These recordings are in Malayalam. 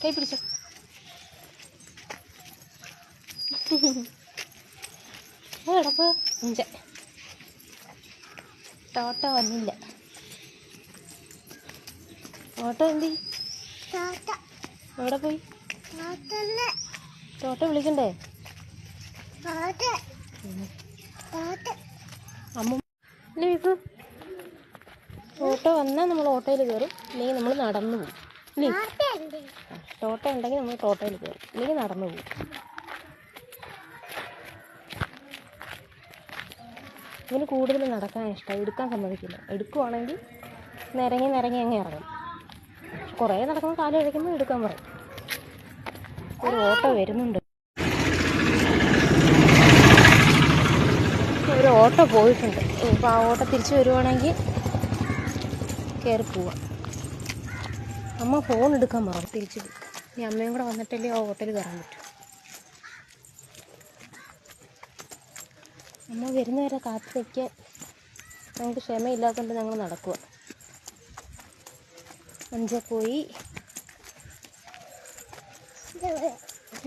കൈ പിടിച്ചോ. കിടപ്പ് അഞ്ച ടോട്ട വന്നില്ല. ഓട്ടോ എന്തി എവിടെ പോയി? ടോട്ട വിളിക്കണ്ടേ? അമ്മ ഇപ്പൊ ഓട്ടോ വന്നാൽ നമ്മൾ ഓട്ടോയിൽ കയറും, ഇല്ലെങ്കിൽ നമ്മൾ നടന്നു പോകും. ഇല്ലേ, ടോട്ട ഉണ്ടെങ്കിൽ നമ്മൾ ടോട്ടോയിൽ കയറും, ഇല്ലെങ്കിൽ നടന്നു പോകും. ഇവന് കൂടുതൽ നടക്കാൻ ഇഷ്ടം, എടുക്കാൻ സമ്മതിക്കില്ല. എടുക്കുവാണെങ്കിൽ നിരങ്ങി അങ്ങ് ഇറങ്ങും. കുറേ നടക്കുമ്പോൾ കാല് കഴിക്കുമ്പോൾ എടുക്കാൻ പറയും. ഒരു ഓട്ടോ വരുന്നുണ്ട്, ഒരു ഓട്ടോ പോയിട്ടുണ്ട്. ഇപ്പോൾ ആ ഓട്ടോ തിരിച്ച് വരുവാണെങ്കിൽ കയറി പോവാം. അമ്മ ഫോൺ എടുക്കാൻ പറഞ്ഞു, തിരിച്ച് പോയി. ഇനി അമ്മയും കൂടെ വന്നിട്ടല്ലേ ആ ഓട്ടോയിൽ കയറാൻ പറ്റും. അമ്മ വരുന്നവരെ കാത്തു നിൽക്കാൻ ഞങ്ങൾക്ക് ക്ഷമയില്ലാത്തതുകൊണ്ട് ഞങ്ങൾ നടക്കുക. പോയി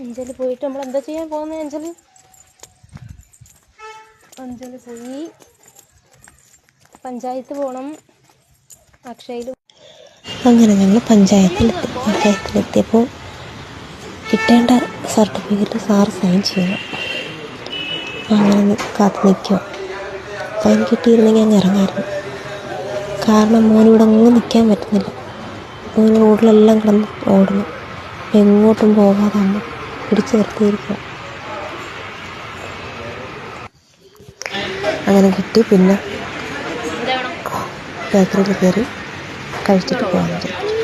അഞ്ചൽ പോയിട്ട് നമ്മൾ എന്താ ചെയ്യാൻ പോകുന്നത്? അഞ്ചൽ പോയി പഞ്ചായത്ത് പോകണം, അക്ഷയയിൽ. അങ്ങനെ ഞങ്ങൾ പഞ്ചായത്തിലെത്തിയപ്പോൾ കിട്ടേണ്ട സർട്ടിഫിക്കറ്റ് സാറ് സൈൻ ചെയ്യണം. അങ്ങനെ കാത്തു നിൽക്കുക. സൈൻ കിട്ടിയിരുന്നെങ്കിൽ അങ്ങ് ഇറങ്ങായിരുന്നു. കാരണം മോനിവിടെ ഒന്നും നിൽക്കാൻ പറ്റുന്നില്ല. മോന് റോഡിലെല്ലാം കിടന്ന് ഓടുന്നു, എങ്ങോട്ടും പോകാതെ അമ്മ പിടിച്ചു നിർത്തിയിരിക്കുക. അങ്ങനെ കിട്ടി. പിന്നെ ബേക്കറിയിൽ കയറി കഴിച്ചിട്ട് പോകാൻ വിചാരിച്ചു.